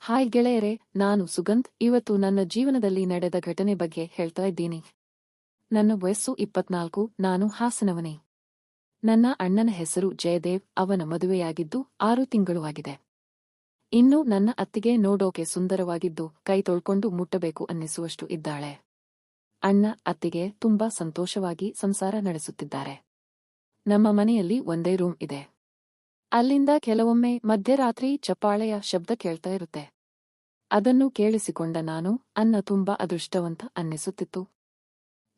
Hi ಗೆಳೆಯರೆ, ನಾನು ಸುಗಂಧ್. ಇವತ್ತು ನನ್ನ ಜೀವನದಲ್ಲಿ ನಡೆದ ಘಟನೆ ಬಗ್ಗೆ ಹೇಳ್ತಾ ಇದ್ದೀನಿ. ನನ್ನ ವಯಸ್ಸು 24, ನಾನು ಹಾಸನವನೇ. ನನ್ನ ಅಣ್ಣನ ಹೆಸರು ಜಯದೇವ್, ಅವನ ಮದುವೆಯಾಗಿದ್ದು 6 ತಿಂಗಳು ಆಗಿದೆ. ಇನ್ನು ನನ್ನ ಅತ್ತಿಗೆ ನೋಡೋಕೆ ಸುಂದರವಾಗಿದ್ದು ಕೈ ತೊಳ್ಕೊಂಡು ಮುಟ್ಟಬೇಕು ಅನ್ನಿಸುವಷ್ಟು ಇದ್ದಾಳೆ. ಅಣ್ಣ ಅತ್ತಿಗೆ ತುಂಬಾ ಸಂತೋಷವಾಗಿ ಸಂಸಾರ ನಡೆಸುತ್ತಿದ್ದಾರೆ. ನಮ್ಮ ಮನೆಯಲ್ಲಿ ಒಂದೇ ರೂಮ್ ಇದೆ. ಅಲ್ಲಿಂದ ಕೆಲವೊಮ್ಮೆ ಮಧ್ಯರಾತ್ರಿ ಚಪ್ಪಾಳೆಯ ಶಬ್ದ ಕೇಳ್ತಾ ಇರುತ್ತೆ. ಅದನ್ನು ಕೇಳಿಸಿಕೊಂಡ ನಾನು ಅಣ್ಣ ತುಂಬಾ ಅದೃಷ್ಟವಂತ ಅನ್ನಿಸುತ್ತಿತ್ತು.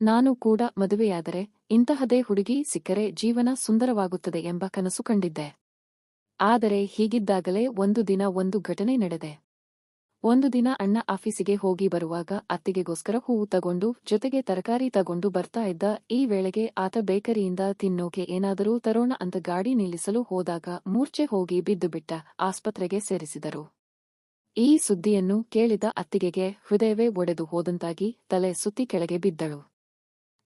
ನಾನು ಕೂಡ ಮದುವೆಯಾದರೆ ಇಂತಹದೇ ಹುಡುಗಿ ಸಿಕ್ಕರೆ ಜೀವನ ಸುಂದರವಾಗುತ್ತದೆ ಎಂಬ ಕನಸು ಕಂಡಿದ್ದೆ. ಆದರೆ ಹೀಗಿದ್ದಾಗಲೇ ಒಂದು ದಿನ ಒಂದು ಘಟನೆ ನಡೆದೆ. ಒಂದು ದಿನ ಅಣ್ಣ ಆಫೀಸಿಗೆ ಹೋಗಿ ಬರುವಾಗ ಅತ್ತಿಗೆಗೋಸ್ಕರ ಹೂವು ತಗೊಂಡು ಜೊತೆಗೆ ತರಕಾರಿ ತಗೊಂಡು ಬರ್ತಾ ಇದ್ದ ಈ ವೇಳೆಗೆ ಆತ ಬೇಕರಿಯಿಂದ ತಿನ್ನೋಕೆ ಏನಾದರೂ ತರೋಣ ಅಂತ ಗಾಡಿ ನಿಲ್ಲಿಸಲು ಹೋದಾಗ ಮೂರ್ಛೆ ಹೋಗಿ ಬಿದ್ದುಬಿಟ್ಟ. ಆಸ್ಪತ್ರೆಗೆ ಸೇರಿಸಿದರು. ಈ ಸುದ್ದಿಯನ್ನು ಕೇಳಿದ ಅತ್ತಿಗೆಗೆ ಹೃದಯವೇ ಒಡೆದು ಹೋದಂತಾಗಿ ತಲೆ ಸುತ್ತಿ ಕೆಳಗೆ ಬಿದ್ದಳು.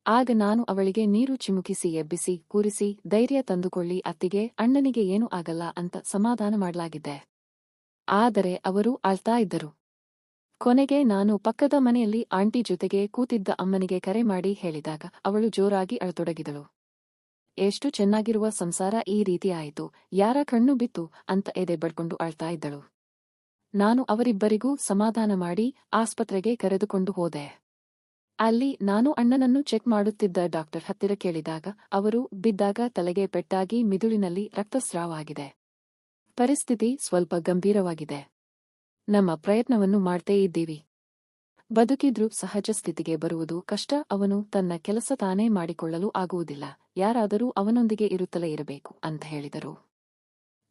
ಆಗ ನಾನು ಅವಳಿಗೆ ನೀರು ಚಿಮುಕಿಸಿ ಎಬ್ಬಿಸಿ ಕೂರಿಸಿ ಧೈರ್ಯ ತಂದುಕೊಳ್ಳಿ ಅತ್ತಿಗೆ, ಅಣ್ಣನಿಗೆ ಏನೂ ಆಗಲ್ಲ ಅಂತ ಸಮಾಧಾನ ಮಾಡಲಾಗಿದ್ದೆ. ಆದರೆ ಅವರು ಅಳ್ತಾ ಇದ್ದರು. ಕೊನೆಗೆ ನಾನು ಪಕ್ಕದ ಮನೆಯಲ್ಲಿ ಆಂಟಿ ಜೊತೆಗೆ ಕೂತಿದ್ದ ಅಮ್ಮನಿಗೆ ಕರೆ ಮಾಡಿ ಹೇಳಿದಾಗ ಅವಳು ಜೋರಾಗಿ ಅಳತೊಡಗಿದಳು. ಎಷ್ಟು ಚೆನ್ನಾಗಿರುವ ಸಂಸಾರ ಈ ರೀತಿ ಆಯಿತು, ಯಾರ ಕಣ್ಣು ಬಿತ್ತು ಅಂತ ಎದೆ ಬಡ್ಕೊಂಡು ಅಳ್ತಾ ಇದ್ದಳು. ನಾನು ಅವರಿಬ್ಬರಿಗೂ ಸಮಾಧಾನ ಮಾಡಿ ಆಸ್ಪತ್ರೆಗೆ ಕರೆದುಕೊಂಡು ಹೋದೆ. ಅಲ್ಲಿ ನಾನು ಅಣ್ಣನನ್ನು ಚೆಕ್ ಮಾಡುತ್ತಿದ್ದ ಡಾಕ್ಟರ್ ಹತ್ತಿರ ಕೇಳಿದಾಗ ಅವರು ಬಿದ್ದಾಗ ತಲೆಗೆ ಪೆಟ್ಟಾಗಿ ಮಿದುಳಿನಲ್ಲಿ ರಕ್ತಸ್ರಾವ ಆಗಿದೆ. ಪರಿಸ್ಥಿತಿ ಸ್ವಲ್ಪ ಗಂಭೀರವಾಗಿದೆ. ನಮ್ಮ ಪ್ರಯತ್ನವನ್ನು ಮಾಡ್ತೇ ಇದ್ದೀವಿ. ಬದುಕಿದ್ರೂ ಸಹಜ ಸ್ಥಿತಿಗೆ ಬರುವುದು ಕಷ್ಟ. ಅವನು ತನ್ನ ಕೆಲಸ ತಾನೇ ಮಾಡಿಕೊಳ್ಳಲು ಆಗುವುದಿಲ್ಲ, ಯಾರಾದರೂ ಅವನೊಂದಿಗೆ ಇರುತ್ತಲೇ ಇರಬೇಕು ಅಂತ ಹೇಳಿದರು.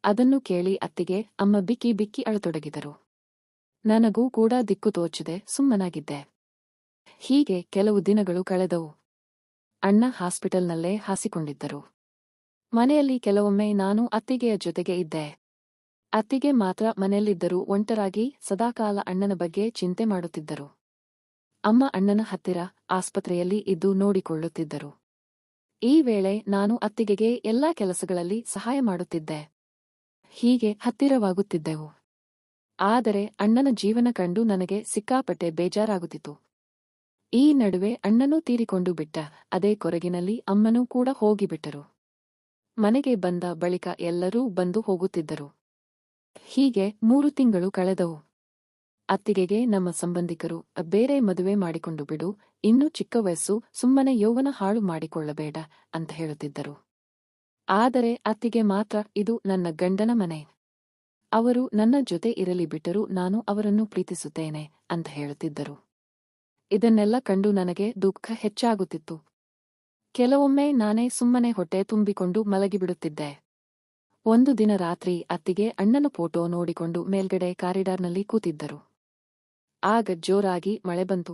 ಅದನ್ನು ಕೇಳಿ ಅತ್ತಿಗೆ ಅಮ್ಮ ಬಿಕ್ಕಿ ಬಿಕ್ಕಿ ಅಳತೊಡಗಿದರು. ನನಗೂ ಕೂಡ ದಿಕ್ಕು ತೋಚದೆ ಸುಮ್ಮನಾಗಿದ್ದೆ. ಹೀಗೆ ಕೆಲವು ದಿನಗಳು ಕಳೆದವು. ಅಣ್ಣ ಹಾಸ್ಪಿಟಲ್ನಲ್ಲೇ ಹಾಸಿಕೊಂಡಿದ್ದರು. ಮನೆಯಲ್ಲಿ ಕೆಲವೊಮ್ಮೆ ನಾನು ಅತ್ತಿಗೆಯ ಜೊತೆಗೆ ಇದ್ದೆ. ಅತ್ತಿಗೆ ಮಾತ್ರ ಮನೆಯಲ್ಲಿದ್ದರೂ ಒಂಟರಾಗಿ ಸದಾಕಾಲ ಅಣ್ಣನ ಬಗ್ಗೆ ಚಿಂತೆ ಮಾಡುತ್ತಿದ್ದರು. ಅಮ್ಮ ಅಣ್ಣನ ಹತ್ತಿರ ಆಸ್ಪತ್ರೆಯಲ್ಲಿ ಇದ್ದು ನೋಡಿಕೊಳ್ಳುತ್ತಿದ್ದರು. ಈ ವೇಳೆ ನಾನು ಅತ್ತಿಗೆಗೆ ಎಲ್ಲಾ ಕೆಲಸಗಳಲ್ಲಿ ಸಹಾಯ ಮಾಡುತ್ತಿದ್ದೆ. ಹೀಗೆ ಹತ್ತಿರವಾಗುತ್ತಿದ್ದೆವು. ಆದರೆ ಅಣ್ಣನ ಜೀವನ ಕಂಡು ನನಗೆ ಸಿಕ್ಕಾಪಟ್ಟೆ ಬೇಜಾರಾಗುತ್ತಿತ್ತು. ಈ ನಡುವೆ ಅಣ್ಣನೂ ತೀರಿಕೊಂಡು ಬಿಟ್ಟ. ಅದೇ ಕೊರಗಿನಲ್ಲಿ ಅಮ್ಮನೂ ಕೂಡ ಹೋಗಿಬಿಟ್ಟರು. ಮನೆಗೆ ಬಂದ ಬಳಿಕ ಎಲ್ಲರೂ ಬಂದು ಹೋಗುತ್ತಿದ್ದರು. ಹೀಗೆ 3 ತಿಂಗಳು ಕಳೆದವು. ಅತ್ತಿಗೆಗೆ ನಮ್ಮ ಸಂಬಂಧಿಕರು ಬೇರೆ ಮದುವೆ ಮಾಡಿಕೊಂಡು ಬಿಡು, ಇನ್ನೂ ಚಿಕ್ಕ ವಯಸ್ಸು, ಸುಮ್ಮನೆ ಯೌವನ ಹಾಳು ಮಾಡಿಕೊಳ್ಳಬೇಡ ಅಂತ ಹೇಳುತ್ತಿದ್ದರು. ಆದರೆ ಅತ್ತಿಗೆ ಮಾತ್ರ ಇದು ನನ್ನ ಗಂಡನ ಮನೆ, ಅವರು ನನ್ನ ಜೊತೆ ಇರಲಿ ಬಿಟ್ಟರೂ ನಾನು ಅವರನ್ನು ಪ್ರೀತಿಸುತ್ತೇನೆ ಅಂತ ಹೇಳುತ್ತಿದ್ದರು. ಇದನ್ನೆಲ್ಲ ಕಂಡು ನನಗೆ ದುಃಖ ಹೆಚ್ಚಾಗುತ್ತಿತ್ತು. ಕೆಲವೊಮ್ಮೆ ನಾನೇ ಸುಮ್ಮನೆ ಹೊಟ್ಟೆ ತುಂಬಿಕೊಂಡು ಮಲಗಿಬಿಡುತ್ತಿದ್ದೆ. ಒಂದು ದಿನ ರಾತ್ರಿ ಅತ್ತಿಗೆ ಅಣ್ಣನ ಫೋಟೋ ನೋಡಿಕೊಂಡು ಮೇಲ್ಗಡೆ ಕಾರಿಡಾರ್ನಲ್ಲಿ ಕೂತಿದ್ದರು. ಆಗ ಜೋರಾಗಿ ಮಳೆ ಬಂತು.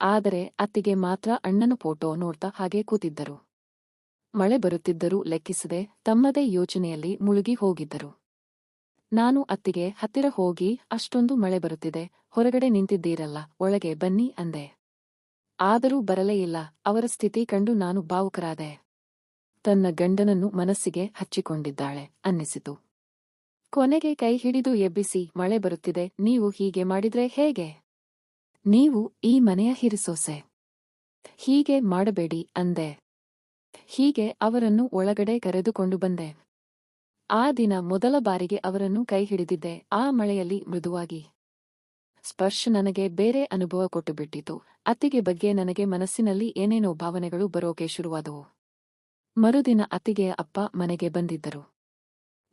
ಆದರೆ ಅತ್ತಿಗೆ ಮಾತ್ರ ಅಣ್ಣನ ಫೋಟೋ ನೋಡ್ತಾ ಹಾಗೆ ಕೂತಿದ್ದರು. ಮಳೆ ಬರುತ್ತಿದ್ದರೂ ಲೆಕ್ಕಿಸದೆ ತಮ್ಮದೇ ಯೋಚನೆಯಲ್ಲಿ ಮುಳುಗಿ ಹೋಗಿದ್ದರು. ನಾನು ಅತ್ತಿಗೆ ಹತ್ತಿರ ಹೋಗಿ ಅಷ್ಟೊಂದು ಮಳೆ ಬರುತ್ತಿದೆ, ಹೊರಗಡೆ ನಿಂತಿದ್ದೀರಲ್ಲ, ಒಳಗೆ ಬನ್ನಿ ಅಂದೆ. ಆದರೂ ಬರಲೇ ಇಲ್ಲ. ಅವರ ಸ್ಥಿತಿ ಕಂಡು ನಾನು ಭಾವುಕರಾದೆ. ತನ್ನ ಗಂಡನನ್ನು ಮನಸ್ಸಿಗೆ ಹಚ್ಚಿಕೊಂಡಿದ್ದಾಳೆ ಅನ್ನಿಸಿತು. ಕೊನೆಗೆ ಕೈ ಹಿಡಿದು ಎಬ್ಬಿಸಿ, ಮಳೆ ಬರುತ್ತಿದೆ, ನೀವು ಹೀಗೆ ಮಾಡಿದ್ರೆ ಹೇಗೆ? ನೀವು ಈ ಮನೆಯ ಹಿರಿಸೊಸೆ, ಹೀಗೆ ಮಾಡಬೇಡಿ ಅಂದೆ. ಹೀಗೆ ಅವರನ್ನು ಒಳಗಡೆ ಕರೆದುಕೊಂಡು ಬಂದೆ. ಆ ದಿನ ಮೊದಲ ಬಾರಿಗೆ ಅವರನ್ನು ಕೈ ಹಿಡಿದಿದ್ದೆ. ಆ ಮಳೆಯಲ್ಲಿ ಮೃದುವಾಗಿ ಸ್ಪರ್ಶ ನನಗೆ ಬೇರೆ ಅನುಭವ ಕೊಟ್ಟುಬಿಟ್ಟಿತು. ಅತ್ತಿಗೆ ಬಗ್ಗೆ ನನಗೆ ಮನಸ್ಸಿನಲ್ಲಿ ಏನೇನೋ ಭಾವನೆಗಳು ಬರೋಕೆ ಶುರುವಾದವು. ಮರುದಿನ ಅತ್ತಿಗೆಯ ಅಪ್ಪ ಮನೆಗೆ ಬಂದಿದ್ದರು.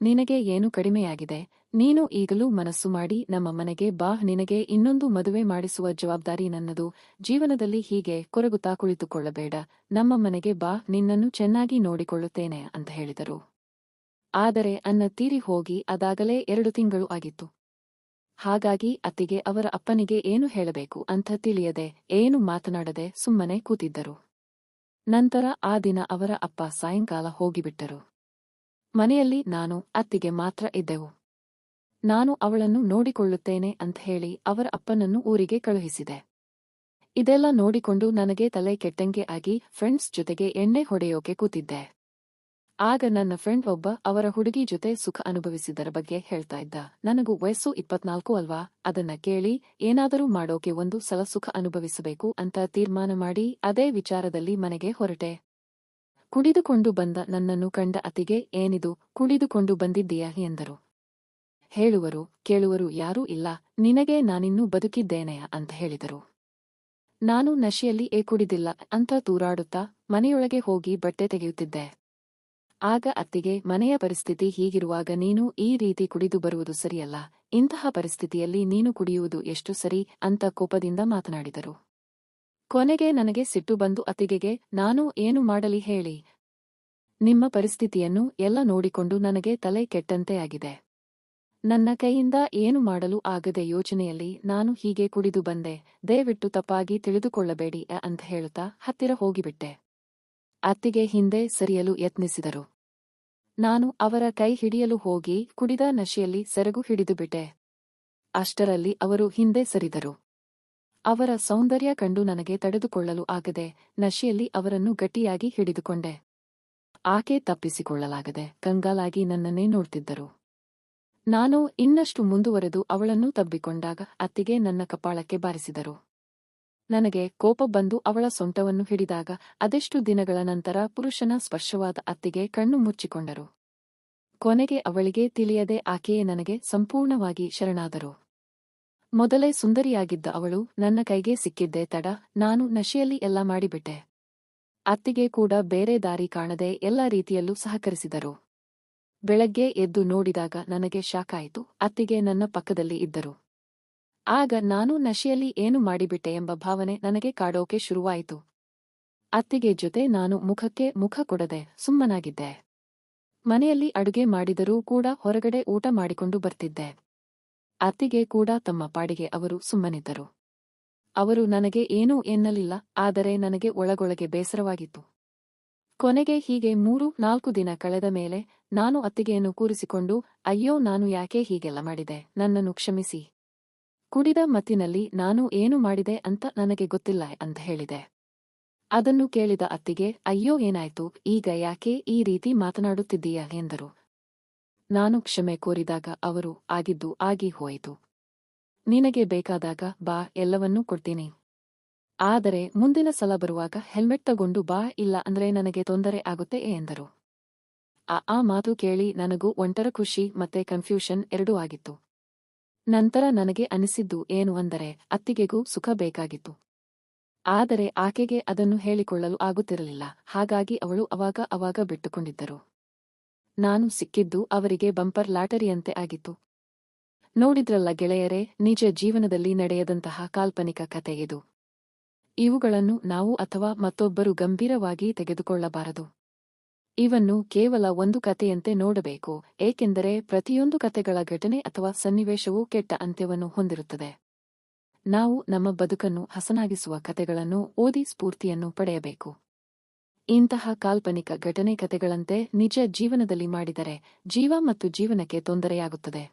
ನಿನಗೆ ಏನು ಕಡಿಮೆಯಾಗಿದೆ? ನೀನು ಈಗಲೂ ಮನಸ್ಸು ಮಾಡಿ ನಮ್ಮ ಮನೆಗೆ ಬಾ, ನಿನಗೆ ಇನ್ನೊಂದು ಮದುವೆ ಮಾಡಿಸುವ ಜವಾಬ್ದಾರಿ ನನ್ನದು. ಜೀವನದಲ್ಲಿ ಹೀಗೆ ಕೊರಗುತ್ತಾ ಕುಳಿತುಕೊಳ್ಳಬೇಡ, ನಮ್ಮ ಮನೆಗೆ ಬಾ, ನಿನ್ನನ್ನು ಚೆನ್ನಾಗಿ ನೋಡಿಕೊಳ್ಳುತ್ತೇನೆ ಅಂತ ಹೇಳಿದರು. ಆದರೆ ಅಣ್ಣ ತೀರಿ ಹೋಗಿ ಅದಾಗಲೇ 2 ತಿಂಗಳು ಆಗಿತ್ತು. ಹಾಗಾಗಿ ಅತ್ತಿಗೆ ಅವರ ಅಪ್ಪನಿಗೆ ಏನು ಹೇಳಬೇಕು ಅಂತ ತಿಳಿಯದೆ, ಏನು ಮಾತನಾಡದೆ ಸುಮ್ಮನೆ ಕೂತಿದ್ದರು. ನಂತರ ಆ ದಿನ ಅವರ ಅಪ್ಪ ಸಾಯಂಕಾಲ ಹೋಗಿಬಿಟ್ಟರು. ಮನೆಯಲ್ಲಿ ನಾನು ಅತ್ತಿಗೆ ಮಾತ್ರ ಇದ್ದೆವು. ನಾನು ಅವಳನ್ನು ನೋಡಿಕೊಳ್ಳುತ್ತೇನೆ ಅಂತ ಹೇಳಿ ಅವರ ಅಪ್ಪನನ್ನು ಊರಿಗೆ ಕಳುಹಿಸಿದೆ. ಇದೆಲ್ಲ ನೋಡಿಕೊಂಡು ನನಗೆ ತಲೆ ಕೆಟ್ಟಂಗೆ ಆಗಿ ಫ್ರೆಂಡ್ಸ್ ಜೊತೆಗೆ ಎಣ್ಣೆ ಹೊಡೆಯೋಕೆ ಕೂತಿದ್ದೆ. ಆಗ ನನ್ನ ಫ್ರೆಂಡ್ ಒಬ್ಬ ಅವರ ಹುಡುಗಿ ಜೊತೆ ಸುಖ ಅನುಭವಿಸಿದರ ಬಗ್ಗೆ ಹೇಳ್ತಾ ಇದ್ದ. ನನಗೂ ವಯಸ್ಸು 24 ಅಲ್ವಾ, ಅದನ್ನ ಕೇಳಿ ಏನಾದರೂ ಮಾಡೋಕೆ ಒಂದು ಸಲ ಸುಖ ಅನುಭವಿಸಬೇಕು ಅಂತ ತೀರ್ಮಾನ ಮಾಡಿ ಅದೇ ವಿಚಾರದಲ್ಲಿ ಮನೆಗೆ ಹೊರಟೆ. ಕುಡಿದುಕೊಂಡು ಬಂದ ನನ್ನನ್ನು ಕಂಡ ಅತ್ತಿಗೆ, ಏನಿದು, ಕುಡಿದುಕೊಂಡು ಬಂದಿದ್ದೀಯಾ ಎಂದರು. ಹೇಳುವರು ಕೇಳುವರು ಯಾರೂ ಇಲ್ಲ, ನಿನಗೆ ನಾನಿನ್ನೂ ಬದುಕಿದ್ದೇನೆಯಾ ಅಂತ ಹೇಳಿದರು. ನಾನು ನಶೆಯಲ್ಲಿ ಕುಡಿದಿಲ್ಲ ಅಂತ ತೂರಾಡುತ್ತಾ ಮನೆಯೊಳಗೆ ಹೋಗಿ ಬಟ್ಟೆ ತೆಗೆಯುತ್ತಿದ್ದೆ. ಆಗ ಅತ್ತಿಗೆ, ಮನೆಯ ಪರಿಸ್ಥಿತಿ ಹೀಗಿರುವಾಗ ನೀನು ಈ ರೀತಿ ಕುಡಿದು ಬರುವುದು ಸರಿಯಲ್ಲ, ಇಂತಹ ಪರಿಸ್ಥಿತಿಯಲ್ಲಿ ನೀನು ಕುಡಿಯುವುದು ಎಷ್ಟು ಸರಿ ಅಂತ ಕೋಪದಿಂದ ಮಾತನಾಡಿದರು. ಕೊನೆಗೆ ನನಗೆ ಸಿಟ್ಟು ಬಂದು ಅತ್ತಿಗೆಗೆ, ನಾನು ಏನು ಮಾಡಲಿ ಹೇಳಿ, ನಿಮ್ಮ ಪರಿಸ್ಥಿತಿಯನ್ನು ಎಲ್ಲ ನೋಡಿಕೊಂಡು ನನಗೆ ತಲೆ ಕೆಟ್ಟಂತೆ ಆಗಿದೆ. ನನ್ನ ಕೈಯಿಂದ ಏನು ಮಾಡಲು ಆಗದೆ ಯೋಚನೆಯಲ್ಲಿ ನಾನು ಹೀಗೆ ಕುಡಿದು ಬಂದೆ, ದಯವಿಟ್ಟು ತಪ್ಪಾಗಿ ತಿಳಿದುಕೊಳ್ಳಬೇಡಿ ಅಂತ ಹೇಳುತ್ತಾ ಹತ್ತಿರ ಹೋಗಿಬಿಟ್ಟೆ. ಅತ್ತಿಗೆ ಹಿಂದೆ ಸರಿಯಲು ಯತ್ನಿಸಿದರು. ನಾನು ಅವರ ಕೈ ಹಿಡಿಯಲು ಹೋಗಿ ಕುಡಿದ ನಶೆಯಲ್ಲಿ ಸೆರಗು ಹಿಡಿದುಬಿಟ್ಟೆ. ಅಷ್ಟರಲ್ಲಿ ಅವರು ಹಿಂದೆ ಸರಿದರು. ಅವರ ಸೌಂದರ್ಯ ಕಂಡು ನನಗೆ ತಡೆದುಕೊಳ್ಳಲು ಆಗದೆ ನಶೆಯಲ್ಲಿ ಅವರನ್ನು ಗಟ್ಟಿಯಾಗಿ ಹಿಡಿದುಕೊಂಡೆ. ಆಕೆ ತಪ್ಪಿಸಿಕೊಳ್ಳಲಾಗದೆ ಕಂಗಾಲಾಗಿ ನನ್ನನ್ನೇ ನೋಡ್ತಿದ್ದರು. ನಾನು ಇನ್ನಷ್ಟು ಮುಂದುವರೆದು ಅವಳನ್ನು ತಬ್ಬಿಕೊಂಡಾಗ ಅತ್ತಿಗೆ ನನ್ನ ಕಪಾಳಕ್ಕೆ ಬಾರಿಸಿದರು. ನನಗೆ ಕೋಪ ಬಂದು ಅವಳ ಸೊಂಟವನ್ನು ಹಿಡಿದಾಗ ಅದೆಷ್ಟು ದಿನಗಳ ನಂತರ ಪುರುಷನ ಸ್ಪರ್ಶವಾದ ಅತ್ತಿಗೆ ಕಣ್ಣು ಮುಚ್ಚಿಕೊಂಡರು. ಕೊನೆಗೆ ಅವಳಿಗೆ ತಿಳಿಯದೆ ಆಕೆಯೇ ನನಗೆ ಸಂಪೂರ್ಣವಾಗಿ ಶರಣಾದರು. ಮೊದಲೇ ಸುಂದರಿಯಾಗಿದ್ದ ಅವಳು ನನ್ನ ಕೈಗೆ ಸಿಕ್ಕಿದ್ದೇ ತಡ, ನಾನು ನಶೆಯಲ್ಲಿ ಎಲ್ಲ ಮಾಡಿಬಿಟ್ಟೆ. ಅತ್ತಿಗೆ ಕೂಡ ಬೇರೆ ದಾರಿ ಕಾಣದೆ ಎಲ್ಲ ರೀತಿಯಲ್ಲೂ ಸಹಕರಿಸಿದರು. ಬೆಳಗ್ಗೆ ಎದ್ದು ನೋಡಿದಾಗ ನನಗೆ ಶಾಕಾಯಿತು. ಅತ್ತಿಗೆ ನನ್ನ ಪಕ್ಕದಲ್ಲಿ ಇದ್ದರು. ಆಗ ನಾನು ನಶೆಯಲ್ಲಿ ಏನು ಮಾಡಿಬಿಟ್ಟೆ ಎಂಬ ಭಾವನೆ ನನಗೆ ಕಾಡೋಕೆ ಶುರುವಾಯಿತು. ಅತ್ತಿಗೆ ಜೊತೆ ನಾನು ಮುಖಕ್ಕೆ ಮುಖ ಕೊಡದೆ ಸುಮ್ಮನಾಗಿದ್ದೆ. ಮನೆಯಲ್ಲಿ ಅಡುಗೆ ಮಾಡಿದರೂ ಕೂಡ ಹೊರಗಡೆ ಊಟ ಮಾಡಿಕೊಂಡು ಬರ್ತಿದ್ದೆ. ಅತ್ತಿಗೆ ಕೂಡ ತಮ್ಮ ಪಾಡಿಗೆ ಅವರು ಸುಮ್ಮನಿದ್ದರು. ಅವರು ನನಗೆ ಏನೂ ಎನ್ನಲಿಲ್ಲ, ಆದರೆ ನನಗೆ ಒಳಗೊಳಗೆ ಬೇಸರವಾಗಿತ್ತು. ಕೊನೆಗೆ ಹೀಗೆ 3-4 ದಿನ ಕಳೆದ ಮೇಲೆ ನಾನು ಅತ್ತಿಗೆಯನ್ನು ಕೂರಿಸಿಕೊಂಡು, ಅಯ್ಯೋ, ನಾನು ಯಾಕೆ ಹೀಗೆಲ್ಲ ಮಾಡಿದೆ, ನನ್ನನ್ನು ಕ್ಷಮಿಸಿ. ಕುಡಿದ ಮತ್ತಿನಲ್ಲಿ ನಾನು ಏನು ಮಾಡಿದೆ ಅಂತ ನನಗೆ ಗೊತ್ತಿಲ್ಲ ಅಂತ ಹೇಳಿದೆ. ಅದನ್ನು ಕೇಳಿದ ಅತ್ತಿಗೆ, ಅಯ್ಯೋ, ಏನಾಯ್ತು, ಈಗ ಯಾಕೆ ಈ ರೀತಿ ಮಾತನಾಡುತ್ತಿದ್ದೀಯಾ ಎಂದರು. ನಾನು ಕ್ಷಮೆ ಕೋರಿದಾಗ ಅವರು, ಆಗಿದ್ದು ಆಗಿ ಹೋಯಿತು. ನಿನಗೆ ಬೇಕಾದಾಗ ಬಾ, ಎಲ್ಲವನ್ನೂ ಕೊಡ್ತೀನಿ. ಆದರೆ ಮುಂದಿನ ಸಲ ಬರುವಾಗ ಹೆಲ್ಮೆಟ್ ತಗೊಂಡು ಬಾ, ಇಲ್ಲ ಅಂದ್ರೆ ನನಗೆ ತೊಂದರೆ ಆಗುತ್ತೆ ಎಂದರು. ಆ ಮಾತು ಕೇಳಿ ನನಗೂ ಒಂಥರ ಖುಷಿ ಮತ್ತೆ ಕನ್ಫ್ಯೂಷನ್ ಎರಡೂ ಆಗಿತ್ತು. ನಂತರ ನನಗೆ ಅನಿಸಿದ್ದು ಏನು ಅಂದರೆ, ಅತ್ತಿಗೆಗೂ ಸುಖ ಬೇಕಾಗಿತ್ತು. ಆದರೆ ಆಕೆಗೆ ಅದನ್ನು ಹೇಳಿಕೊಳ್ಳಲು ಆಗುತ್ತಿರಲಿಲ್ಲ. ಹಾಗಾಗಿ ಅವಳು ಅವಾಗ ಬಿಟ್ಟುಕೊಂಡಿದ್ದರು. ನಾನು ಸಿಕ್ಕಿದ್ದು ಅವರಿಗೆ ಬಂಪರ್ ಲಾಟರಿಯಂತೆ ಆಗಿತ್ತು. ನೋಡಿದ್ರಲ್ಲ ಗೆಳೆಯರೇ, ನಿಜ ಜೀವನದಲ್ಲಿ ನಡೆಯದಂತಹ ಕಾಲ್ಪನಿಕ ಕತೆ ಇದು. ಇವುಗಳನ್ನು ನಾವು ಅಥವಾ ಮತ್ತೊಬ್ಬರು ಗಂಭೀರವಾಗಿ ತೆಗೆದುಕೊಳ್ಳಬಾರದು. ಇವನ್ನು ಕೇವಲ ಒಂದು ಕಥೆಯಂತೆ ನೋಡಬೇಕು, ಏಕೆಂದರೆ ಪ್ರತಿಯೊಂದು ಕಥೆಗಳ ಘಟನೆ ಅಥವಾ ಸನ್ನಿವೇಶವೂ ಕೆಟ್ಟ ಅಂತ್ಯವನ್ನು ಹೊಂದಿರುತ್ತದೆ. ನಾವು ನಮ್ಮ ಬದುಕನ್ನು ಹಸನಾಗಿಸುವ ಕಥೆಗಳನ್ನು ಓದಿ ಸ್ಫೂರ್ತಿಯನ್ನು ಪಡೆಯಬೇಕು. ಇಂತಹ ಕಾಲ್ಪನಿಕ ಘಟನೆ ಕಥೆಗಳಂತೆ ನಿಜ ಜೀವನದಲ್ಲಿ ಮಾಡಿದರೆ ಜೀವ ಮತ್ತು ಜೀವನಕ್ಕೆ ತೊಂದರೆಯಾಗುತ್ತದೆ.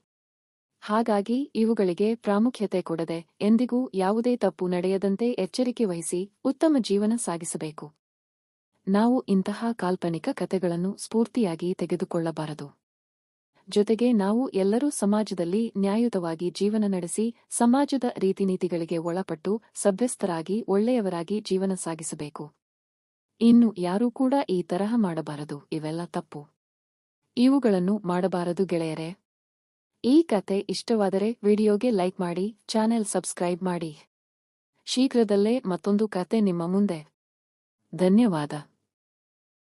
ಹಾಗಾಗಿ ಇವುಗಳಿಗೆ ಪ್ರಾಮುಖ್ಯತೆ ಕೊಡದೆ ಎಂದಿಗೂ ಯಾವುದೇ ತಪ್ಪು ನಡೆಯದಂತೆ ಎಚ್ಚರಿಕೆ ವಹಿಸಿ ಉತ್ತಮ ಜೀವನ ಸಾಗಿಸಬೇಕು. ನಾವು ಇಂತಹ ಕಾಲ್ಪನಿಕ ಕಥೆಗಳನ್ನು ಸ್ಫೂರ್ತಿಯಾಗಿ ತೆಗೆದುಕೊಳ್ಳಬಾರದು. ಜೊತೆಗೆ ನಾವು ಎಲ್ಲರೂ ಸಮಾಜದಲ್ಲಿ ನ್ಯಾಯಯುತವಾಗಿ ಜೀವನ ನಡೆಸಿ ಸಮಾಜದ ರೀತಿನೀತಿಗಳಿಗೆ ಒಳಪಟ್ಟು ಸಭ್ಯಸ್ಥರಾಗಿ ಒಳ್ಳೆಯವರಾಗಿ ಜೀವನ ಸಾಗಿಸಬೇಕು. ಇನ್ನು ಯಾರೂ ಕೂಡ ಈ ತರಹ ಮಾಡಬಾರದು, ಇವೆಲ್ಲ ತಪ್ಪು. ಇವುಗಳನ್ನು ಮಾಡಬಾರದು ಗೆಳೆಯರೇ. ಈ ಕತೆ ಇಷ್ಟವಾದರೆ ವಿಡಿಯೋಗೆ ಲೈಕ್ ಮಾಡಿ, ಚಾನೆಲ್ ಸಬ್ಸ್ಕ್ರೈಬ್ ಮಾಡಿ. ಶೀಘ್ರದಲ್ಲೇ ಮತ್ತೊಂದು ಕತೆ ನಿಮ್ಮ ಮುಂದೆ. ಧನ್ಯವಾದ.